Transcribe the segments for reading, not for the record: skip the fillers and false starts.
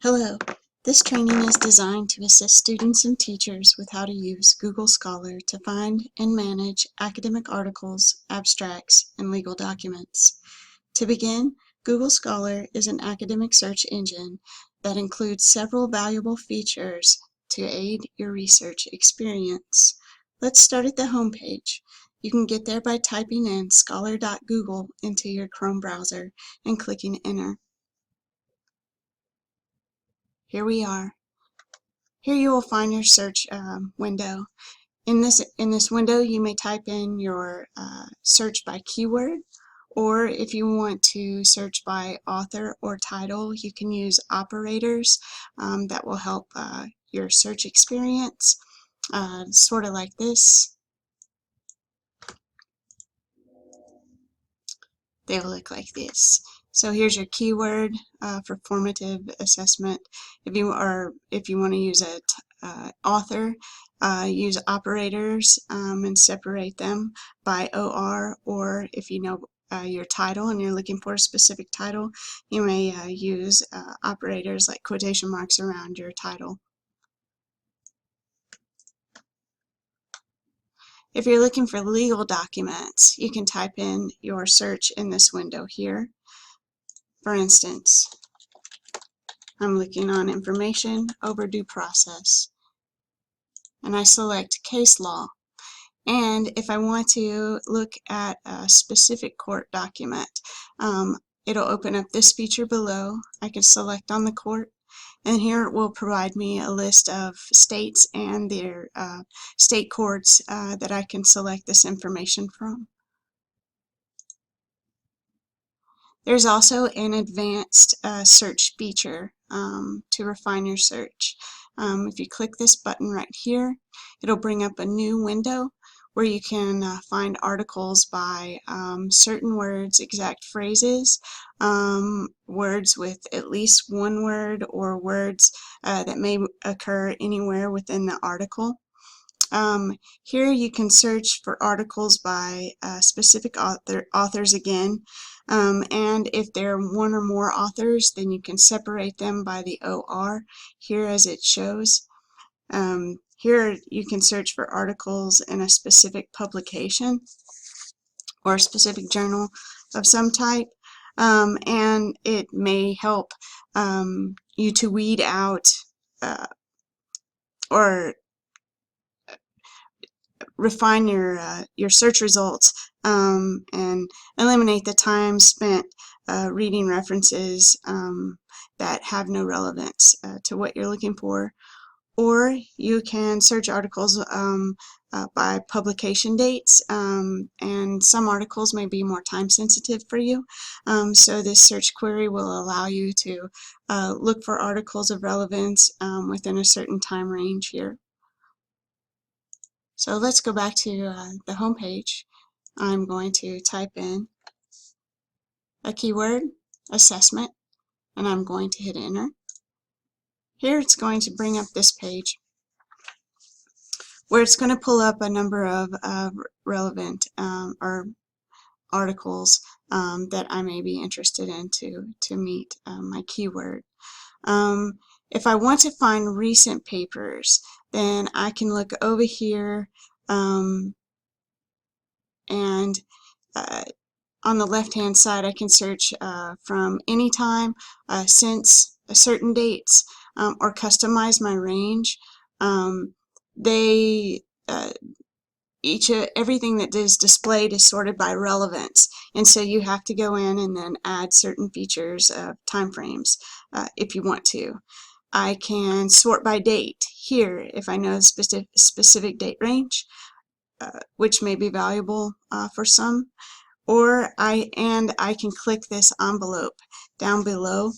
Hello. This training is designed to assist students and teachers with how to use Google Scholar to find and manage academic articles, abstracts, and legal documents. To begin, Google Scholar is an academic search engine that includes several valuable features to aid your research experience. Let's start at the home page. You can get there by typing in scholar.google into your Chrome browser and clicking Enter. Here we are. Here you will find your search window. In this window, you may type in your search by keyword, or if you want to search by author or title, you can use operators that will help your search experience, sort of like this. They will look like this. So here's your keyword for formative assessment. If you want to use a author, use operators and separate them by OR, or if you know your title and you're looking for a specific title, you may use operators like quotation marks around your title. If you're looking for legal documents, you can type in your search in this window here. For instance, I'm looking on information over due process, and I select case law. And if I want to look at a specific court document, it'll open up this feature below. I can select on the court, and here it will provide me a list of states and their state courts that I can select this information from. There's also an advanced search feature to refine your search. If you click this button right here, it'll bring up a new window where you can find articles by certain words, exact phrases, words with at least one word, or words that may occur anywhere within the article. Here you can search for articles by specific authors again, and if there are one or more authors, then you can separate them by the OR here as it shows. Here you can search for articles in a specific publication or a specific journal of some type, and it may help you to weed out or refine your search results and eliminate the time spent reading references that have no relevance to what you're looking for. Or you can search articles by publication dates, and some articles may be more time sensitive for you. So this search query will allow you to look for articles of relevance within a certain time range here. So let's go back to the home page. I'm going to type in a keyword, assessment, and I'm going to hit enter. Here it's going to bring up this page where it's going to pull up a number of relevant or articles that I may be interested in to meet my keyword. If I want to find recent papers, then I can look over here and on the left-hand side I can search from any time, since certain dates, or customize my range. Everything that is displayed is sorted by relevance, and so you have to go in and then add certain features of time frames if you want to. I can sort by date here if I know the specific date range, which may be valuable for some. Or I can click this envelope down below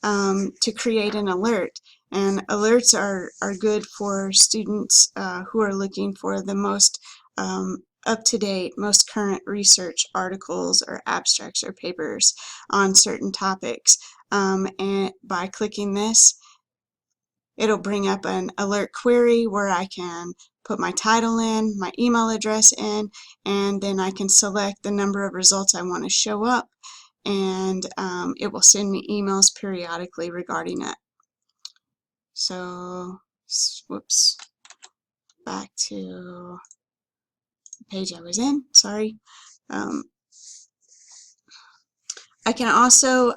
to create an alert. And alerts are good for students who are looking for the most up-to-date, most current research articles or abstracts or papers on certain topics. And by clicking this, it'll bring up an alert query where I can put my title in, my email address in, and then I can select the number of results I want to show up, and it will send me emails periodically regarding it. So, whoops, back to the page I was in, sorry. I can also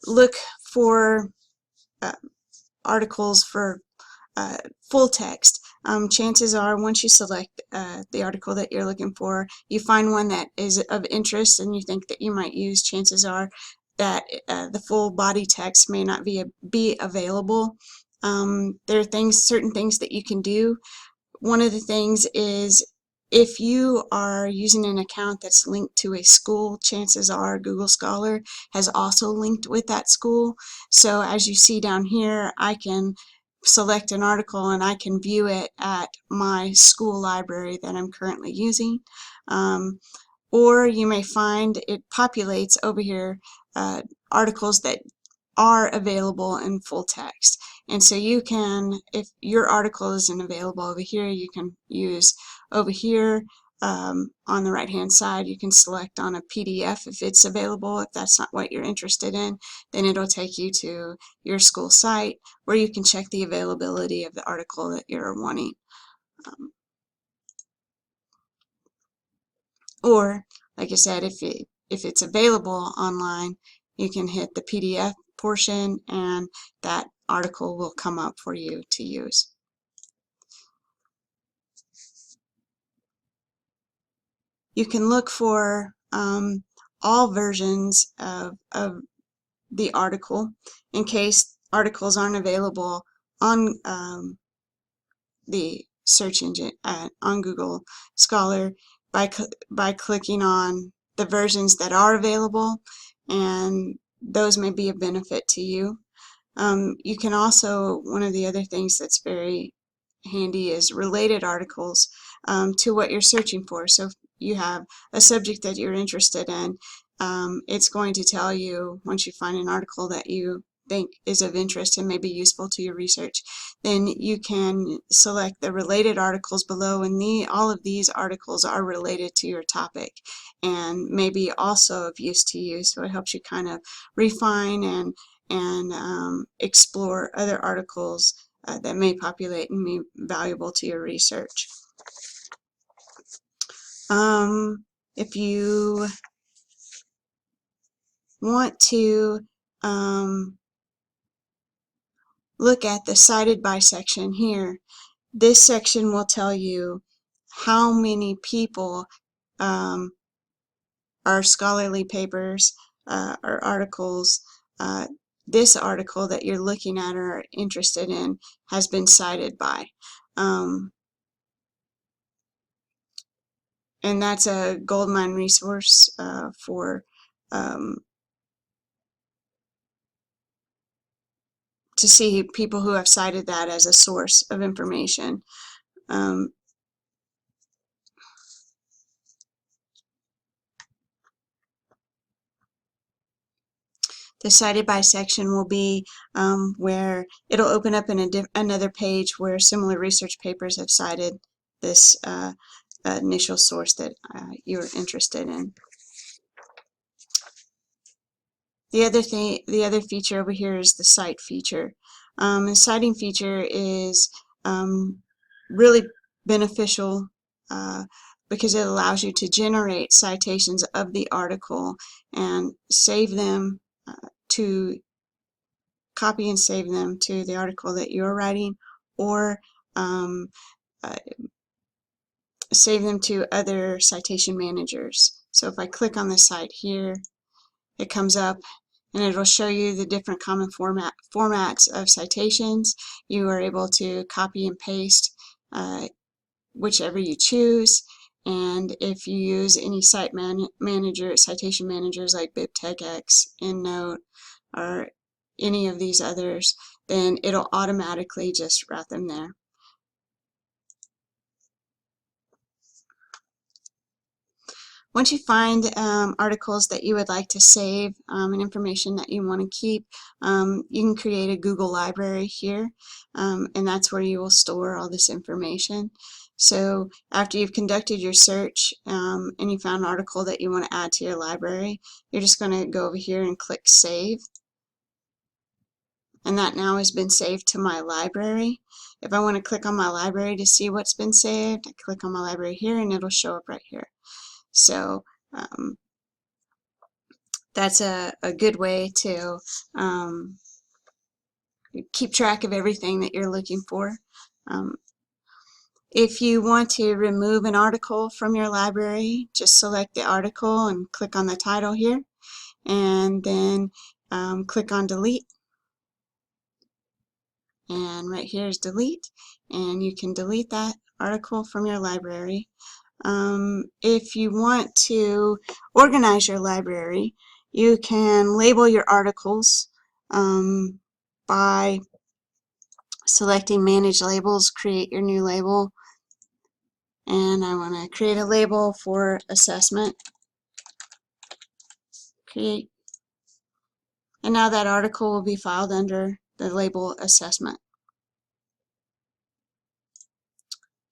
look for articles for full text. Chances are, once you select the article that you're looking for, you find one that is of interest and you think that you might use, chances are that the full body text may not be available. There are certain things that you can do. One of the things is, if you are using an account that's linked to a school, chances are Google Scholar has also linked with that school. So as you see down here, I can select an article and I can view it at my school library that I'm currently using. Or you may find it populates over here articles that are available in full text. And so you can, if your article isn't available over here, you can use over here on the right hand side, you can select on a PDF if it's available. If that's not what you're interested in, then it'll take you to your school site where you can check the availability of the article that you're wanting. Or, like I said, if it's available online, you can hit the PDF portion and that article will come up for you to use. You can look for all versions of the article in case articles aren't available on the search engine on Google Scholar by clicking on the versions that are available, and those may be a benefit to you. You can also, one of the other things that's very handy is related articles to what you're searching for. So if you have a subject that you're interested in, it's going to tell you, once you find an article that you think is of interest and may be useful to your research, then you can select the related articles below, and all of these articles are related to your topic and maybe also of use to you. So it helps you kind of refine and explore other articles that may populate and be valuable to your research. If you want to look at the cited by section here, this section will tell you how many people are scholarly papers or articles. This article that you're looking at or are interested in has been cited by. And that's a goldmine resource for to see people who have cited that as a source of information. The cited by section will be where it'll open up in another page where similar research papers have cited this initial source that you're interested in. The other feature over here is the cite feature. The citing feature is really beneficial because it allows you to generate citations of the article and save them copy and save them to the article that you're writing, or save them to other citation managers. So if I click on the site here, it comes up and it'll show you the different common formats of citations. You are able to copy and paste whichever you choose, and if you use any citation managers like BibTeX, EndNote, or any of these others, then it'll automatically just route them there. Once you find articles that you would like to save and information that you want to keep, you can create a Google library here, and that's where you will store all this information. So after you've conducted your search and you found an article that you want to add to your library, you're just going to go over here and click Save. and that now has been saved to my library. If I want to click on my library to see what's been saved, I click on my library here and it'll show up right here. So that's a good way to keep track of everything that you're looking for. If you want to remove an article from your library, just select the article and click on the title here, and then click on delete. And right here is delete, and you can delete that article from your library. If you want to organize your library, you can label your articles by selecting Manage Labels, create your new label. And I want to create a label for assessment. Create. And now that article will be filed under the label assessment.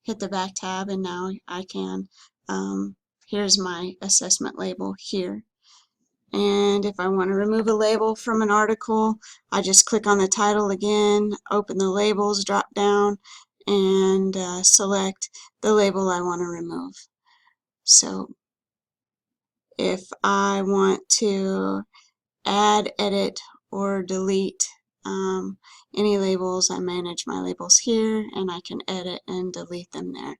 Hit the back tab, and now I can, here's my assessment label here. And if I want to remove a label from an article, I just click on the title again, open the labels drop down, and select the label I want to remove. So if I want to add, edit, or delete any labels, I manage my labels here, and I can edit and delete them there.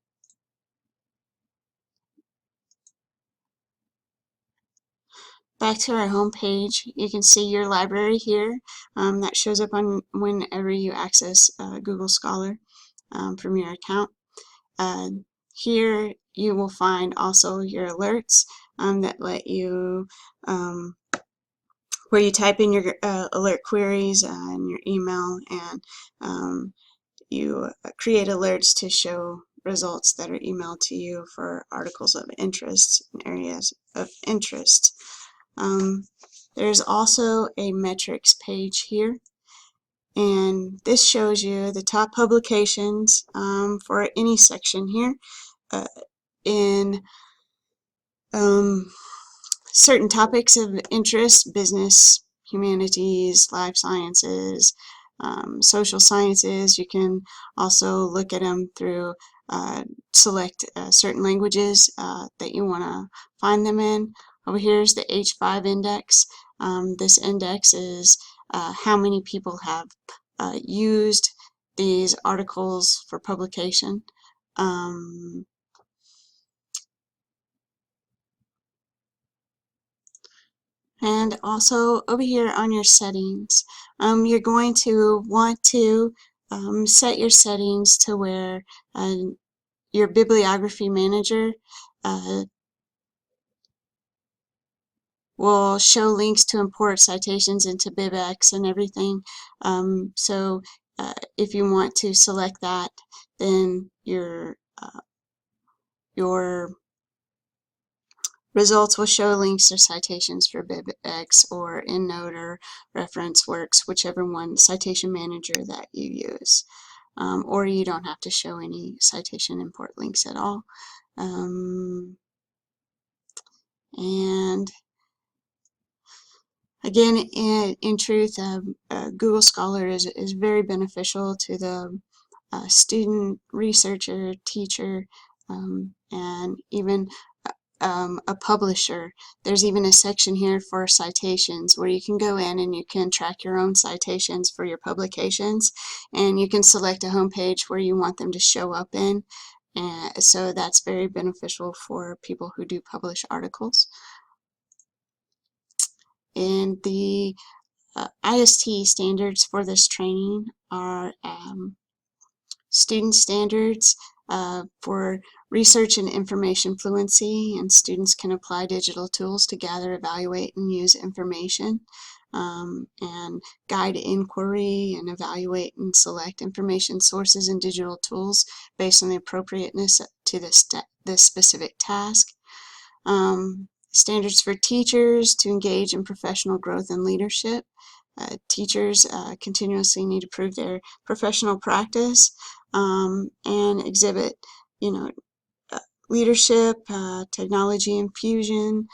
Back to our home page, you can see your library here. That shows up on whenever you access Google Scholar from your account. Here you will find also your alerts that let you, where you type in your alert queries and your email, and you create alerts to show results that are emailed to you for articles of interest and areas of interest. There's also a metrics page here, and this shows you the top publications for any section here in certain topics of interest: business, humanities, life sciences, social sciences. You can also look at them through select certain languages that you want to find them in. Over here is the H5 index. This index is how many people have used these articles for publication. And also over here on your settings, you're going to want to set your settings to where your bibliography manager will show links to import citations into BibX and everything. So if you want to select that, then your results will show links to citations for BibX or EndNote or ReferenceWorks, whichever one citation manager that you use. Or you don't have to show any citation import links at all. And again, in truth, Google Scholar is very beneficial to the student, researcher, teacher, and even a publisher. There's even a section here for citations where you can go in and you can track your own citations for your publications, and you can select a home page where you want them to show up in. And so that's very beneficial for people who do publish articles. And the IST standards for this training are student standards for research and information fluency, and students can apply digital tools to gather, evaluate, and use information, and guide inquiry and evaluate and select information sources and digital tools based on the appropriateness to the specific task. Standards for teachers to engage in professional growth and leadership. Teachers continuously need to prove their professional practice and exhibit, leadership, technology infusion,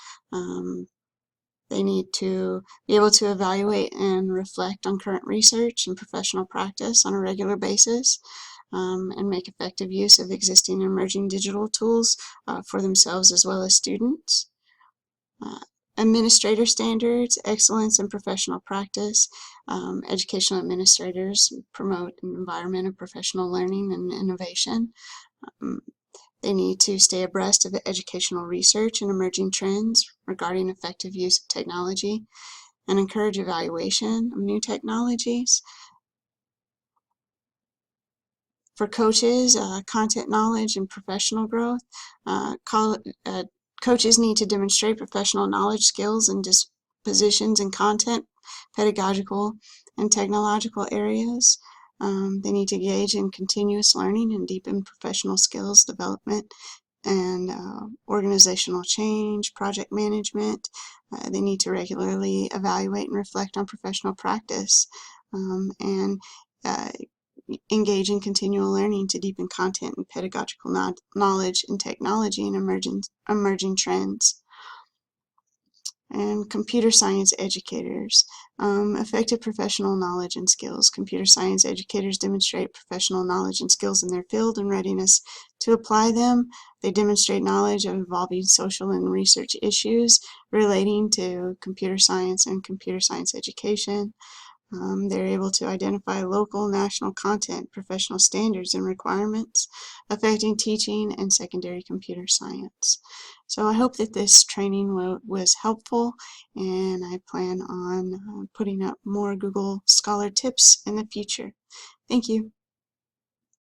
They need to be able to evaluate and reflect on current research and professional practice on a regular basis, and make effective use of existing and emerging digital tools for themselves as well as students. Administrator standards, excellence in professional practice. Educational administrators promote an environment of professional learning and innovation. They need to stay abreast of the educational research and emerging trends regarding effective use of technology and encourage evaluation of new technologies. For coaches, content knowledge and professional growth. Coaches need to demonstrate professional knowledge, skills, and dispositions in content, pedagogical, and technological areas. They need to engage in continuous learning and deepen professional skills development and organizational change, project management. They need to regularly evaluate and reflect on professional practice, and engage in continual learning to deepen content and pedagogical knowledge in technology and emerging trends. And computer science educators. Effective professional knowledge and skills. Computer science educators demonstrate professional knowledge and skills in their field and readiness to apply them. They demonstrate knowledge of evolving social and research issues relating to computer science and computer science education. They're able to identify local, national content, professional standards and requirements affecting teaching and secondary computer science. So I hope that this training was helpful, and I plan on putting up more Google Scholar tips in the future. Thank you.